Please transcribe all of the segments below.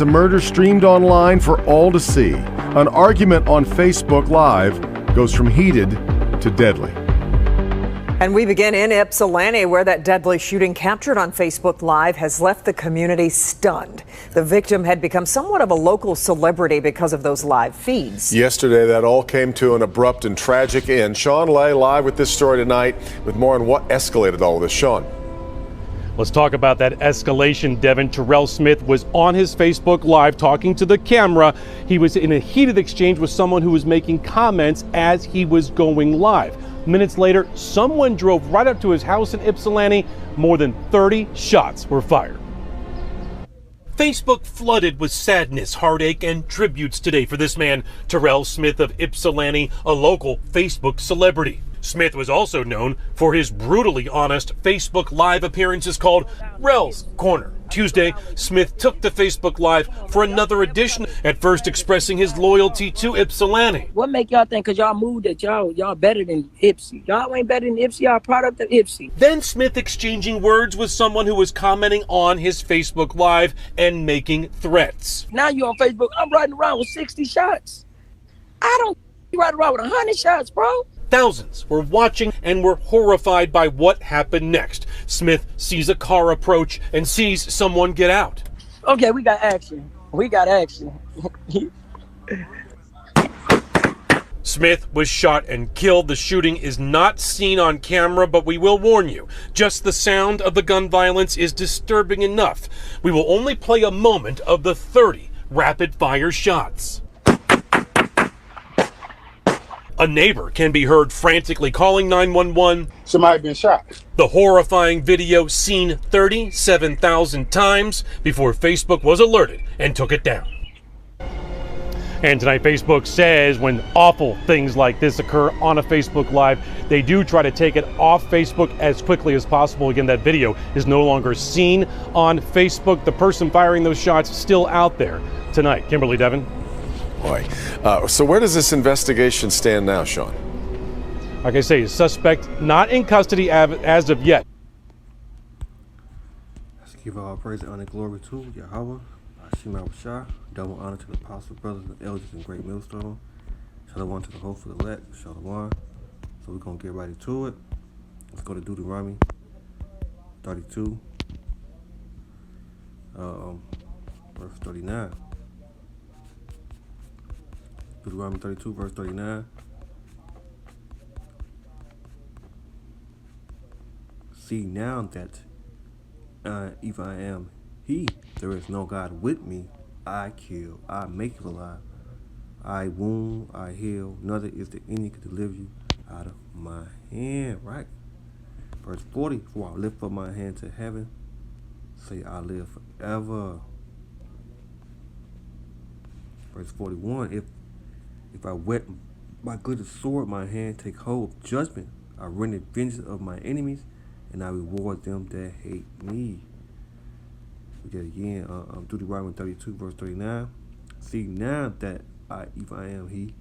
a murder streamed online for all to see. An argument on Facebook Live goes from heated to deadly. And we begin in Ypsilanti, where that deadly shooting captured on Facebook Live has left the community stunned. The victim had become somewhat of a local celebrity because of those live feeds. Yesterday, that all came to an abrupt and tragic end. Sean Lay live with this story tonight with more on what escalated all of this. Sean. Let's talk about that escalation, Devin. Terrell Smith was on his Facebook Live talking to the camera. He was in a heated exchange with someone who was making comments as he was going live. Minutes later, someone drove right up to his house in Ypsilanti. More than 30 shots were fired. Facebook flooded with sadness, heartache, and tributes today for this man, Terrell Smith of Ypsilanti, a local Facebook celebrity. Smith was also known for his brutally honest Facebook Live appearances called Rel's Corner. Tuesday, Smith took to Facebook Live for another edition, at first expressing his loyalty to Ypsilanti. What make y'all think because y'all moved that y'all better than Ipsy? Y'all ain't better than Ipsy, y'all a product of Ipsy. Then Smith exchanging words with someone who was commenting on his Facebook Live and making threats. Now you on Facebook, I'm riding around with 60 shots. I don't ride around with 100 shots, bro. Thousands were watching and were horrified by what happened next. Smith sees a car approach and sees someone get out. Okay, we got action. We got action. Smith was shot and killed. The shooting is not seen on camera, but we will warn you, just the sound of the gun violence is disturbing enough. We will only play a moment of the 30 rapid-fire shots. A neighbor can be heard frantically calling 911. Somebody been shot. The horrifying video seen 37,000 times before Facebook was alerted and took it down. And tonight, Facebook says when awful things like this occur on a Facebook Live, they do try to take it off Facebook as quickly as possible. Again, that video is no longer seen on Facebook. The person firing those shots still out there tonight. Kimberly, Devin. Boy. So where does this investigation stand now, Sean? Like I say, suspect not in custody as of yet. Let's give all praise and honor and glory to Yahweh, Shema Shah, double honor to the apostles, brothers, and elders in Great Millstone. Shalom to the hopeful elect, Shalom. So we're going to get right to it. Let's go to Deuteronomy 32, verse 39. Deuteronomy 32, verse 39. See now that if I am he, there is no God with me. I kill, I make you alive. I wound, I heal. Neither is there any could deliver you out of my hand. Right? Verse 40. For I lift up my hand to heaven, say I live forever. Verse 41. If I wet my glittering sword, my hand take hold of judgment. I render vengeance of my enemies, and I reward them that hate me. We did it again. Deuteronomy 32, verse 39. See now that if I am he,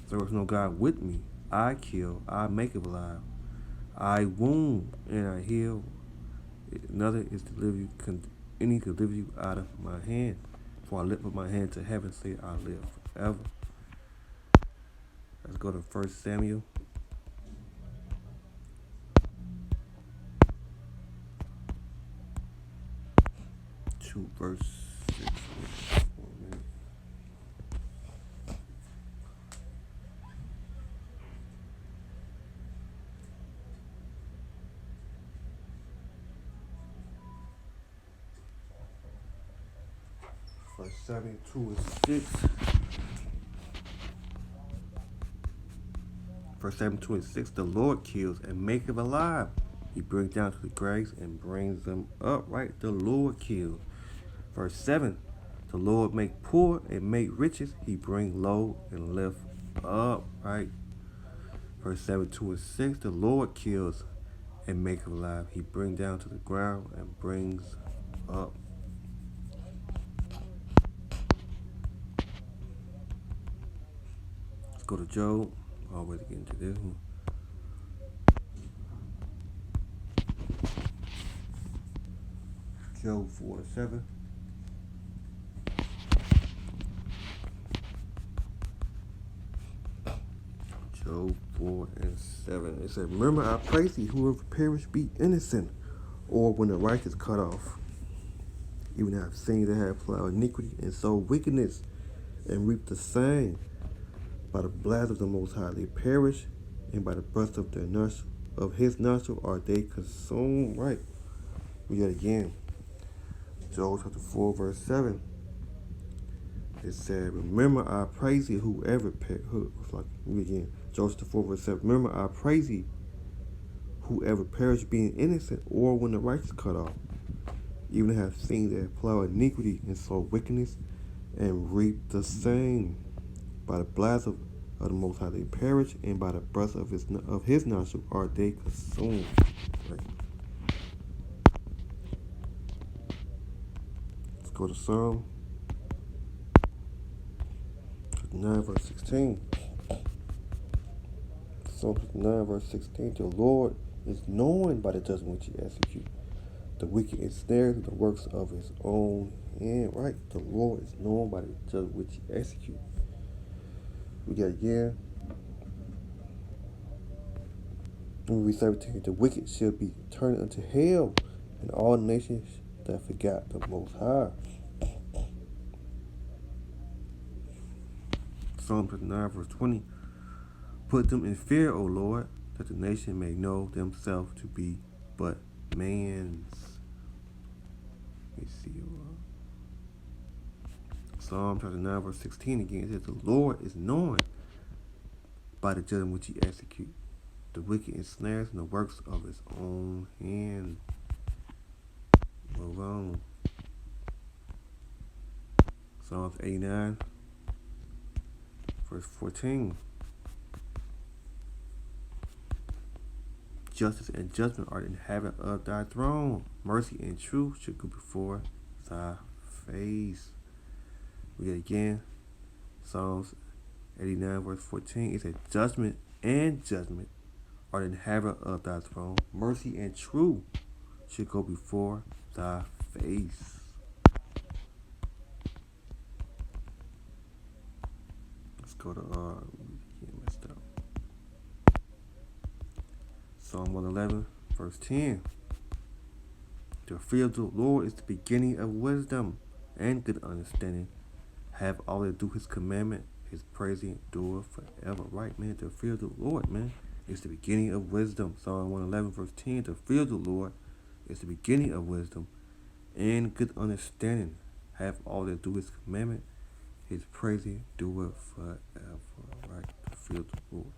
there is no God with me. I kill, I make it alive. I wound and I heal. Another is to deliver you, any could deliver you out of my hand. For I lift up my hand to heaven, say I live forever. Let's go to 1 Samuel. Verse 6. 1 Samuel 2 and 6. 1 Samuel 2 and 6. The Lord kills and maketh alive. He brings down to the graves and brings them up. Right? The Lord kills. Verse 7, the Lord make poor and make riches. He bring low and lift up. Right? Verse 7, 2 and 6, the Lord kills and make alive. He bring down to the ground and brings up. Let's go to Job. Always get into this one. Job 4 and 7. and 7. It said, remember, I praise thee, whoever perish be innocent, or when the righteous cut off. Even I have seen that have plowed iniquity and sowed wickedness, and reap the same. By the blast of the Most High they perish, and by the breath of their nostril, of his nostril are they consumed. Right. We got again. Job chapter 4, verse 7. It said, remember I praise thee, whoever again. Job chapter 4, verse 7. Remember I praise thee, whoever perish being innocent, or when the righteous cut off. Even have seen that plow iniquity and sow wickedness, and reap the same. By the blast of the Most High they perish, and by the breath of his nostril are they consumed. Right. Let's go to Psalm 59, verse 16. Psalm 59, verse 16. The Lord is known by the judgment which he executes. The wicked ensnares in the works of his own hand. Right. The Lord is known by the judgment which he executes. We got again. Verse 17. The wicked shall be turned unto hell, and all nations that forgot the Most High. Psalm 59, verse 20. Put them in fear, O Lord, that the nation may know themselves to be but man's. Let me see. Psalm 59, verse 16 again. It says, the Lord is known by the judgment which he executes. The wicked ensnares in the works of his own hand. Move on. Psalms 89, verse 14. Justice and judgment are the inhabit of thy throne. Mercy and truth should go before thy face. We get again. Psalms 89, verse 14. It says, judgment and judgment are the inhabit of thy throne. Mercy and truth should go before thy face. Let's go to get messed up. Psalm 111, verse 10. The fear of the Lord is the beginning of wisdom and good understanding. Have all that do his commandment, his praise endure forever. Right, man. The fear of the Lord, man, is the beginning of wisdom. Psalm 111, verse 10. The fear of the Lord is the beginning of wisdom and good understanding. Have all that do his commandment, his praise endure forever. Right. The fear of the Lord.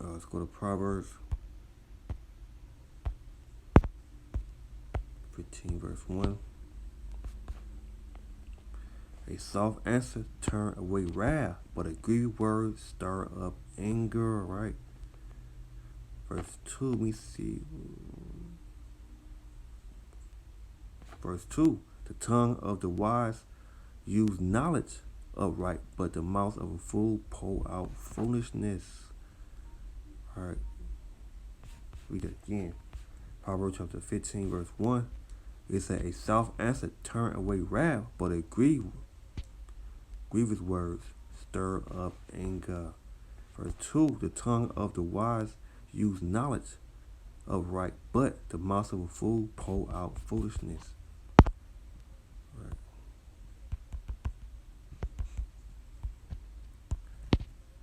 Let's go to Proverbs 15, verse 1. A soft answer turn away wrath, but a grievous word stir up anger. Right. Verse 2, we see. Verse 2. The tongue of the wise use knowledge upright, but the mouth of a fool pour out foolishness. All right. Read it again. Proverbs chapter 15, verse 1. It says, a soft answer turn away wrath, but a grievous words stir up anger. Verse 2. The tongue of the wise use knowledge upright, but the mouth of a fool pour out foolishness. All right.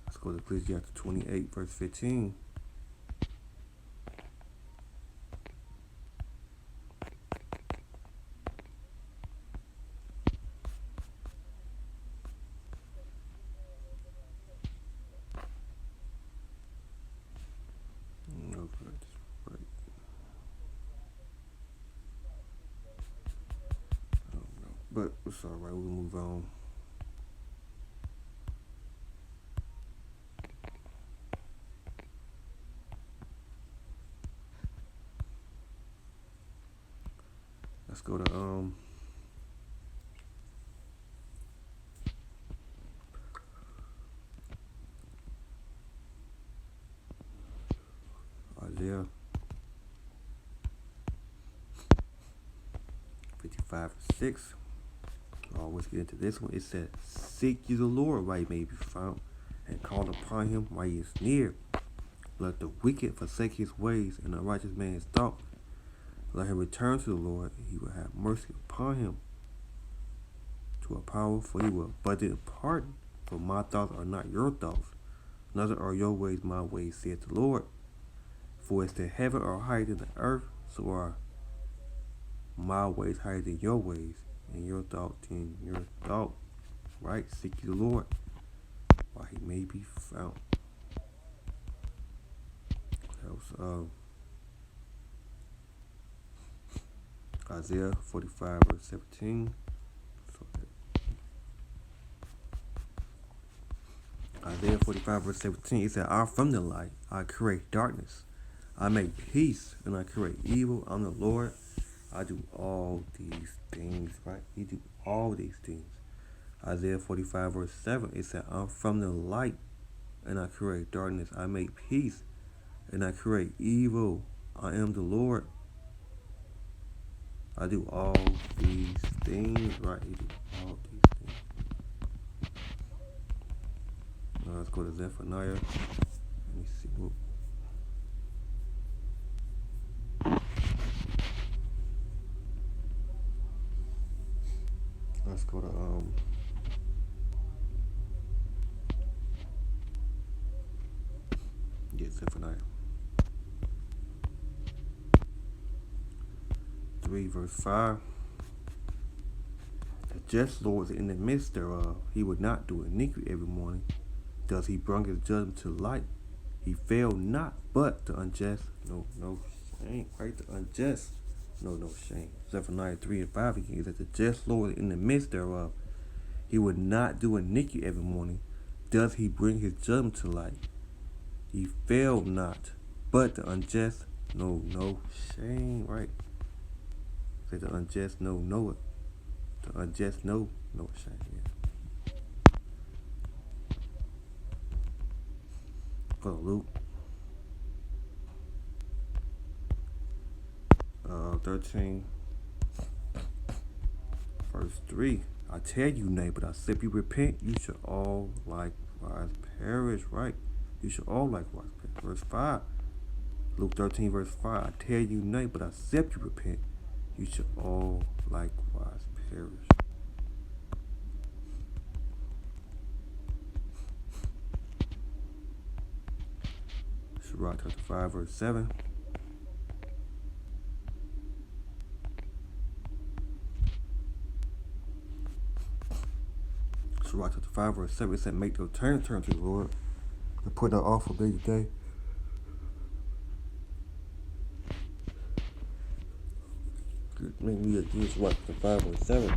Let's go to Ecclesiastes 28, verse 15. But it's all right. We'll move on. Let's go to Isaiah 55:6. Let's get into this one. It said, "Seek ye the Lord while he may be found, and call upon him while he is near. Let the wicked forsake his ways, and the righteous man his thought. Let him return to the Lord, and he will have mercy upon him. To a power, for he will abundant pardon. For my thoughts are not your thoughts, neither are your ways my ways, saith the Lord. For as the heaven are higher than the earth, so are my ways higher than your ways, and your thought than your thought." Right? Seek ye the Lord while he may be found. That was Isaiah 45 verse 17. Isaiah 45 verse 17, it said, "I'm from the light, I create darkness. I make peace, and I create evil. I'm the Lord, I do all these things." Right? He do all these things. Isaiah 45 verse 7, it said, "I'm from the light, and I create darkness. I make peace, and I create evil. I am the Lord, I do all these things." Right? He do all these things. Now let's go to Zephaniah. Let me see. Whoop. Let's go to Zephaniah 3 verse 5. "The just Lord is in the midst thereof. He would not do iniquity every morning. Does he bring his judgment to light? He failed not, but the unjust no shame." Right? The unjust no shame. Zephaniah 3 and 5 again is that the just Lord is in the midst thereof. He would not do iniquity every morning. Does he bring his judgment to light? He failed not, but the unjust no shame. Right? Say the unjust know it. The unjust no shame. Yeah. Go to Luke 13 verse 3. "I tell you, nay, but except you repent, you shall all likewise perish." Right? You shall all likewise perish. Verse 5. Luke 13 verse 5. "I tell you, nay, but except you repent, you shall all likewise perish." Sirach chapter 5 verse 7. Sirach chapter 5 verse 7, it said, "Make no turn to the Lord, and put no off from day to day." Make me against Sirach chapter 5 verse 7.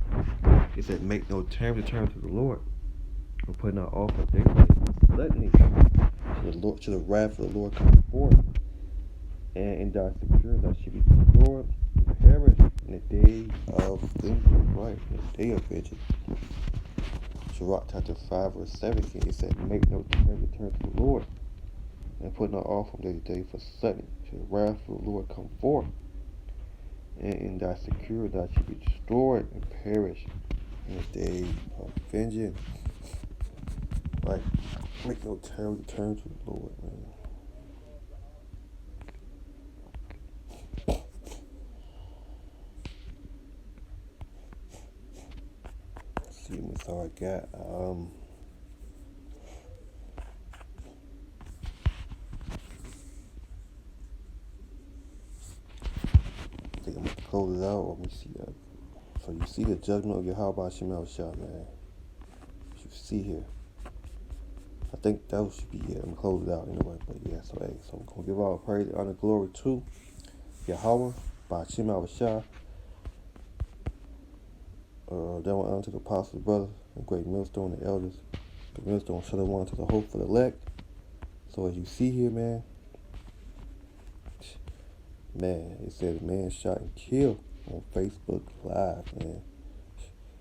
It said, "Make no turn to the Lord, and put not off from day to day. Suddenly shall the wrath of the Lord come forth, and in thy secure thou shalt be destroyed and perish in the day of vengeance." Right? In the day of vengeance. Sirach chapter 5 verse 17, it said, "Make no turn to the Lord, and put not off from day to day, for suddenly shall the wrath of the Lord come forth, and in thy secure thou shalt be destroyed and perish in the day of vengeance." Right? Make no turn to the Lord, man. Let's see what's all I got. I think I'm gonna close it out. Let me see that. So you see the judgment of Yahweh Shemel Shah, man. You see here. I think that should be it. I'm gonna close it out anyway. But yeah, so I'm gonna give all praise, honor, glory to Yahweh by Shemel Shah. That one honor to the apostles, brothers, and great millstone, the elders. The millstone shut one to the hope for the elect. So as you see here, man, it says man shot and killed on Facebook Live, man.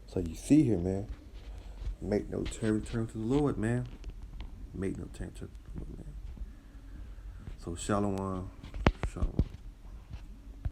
So you see here, man, make no turn to the Lord, man. Make no turn to the Lord, man. So shalom.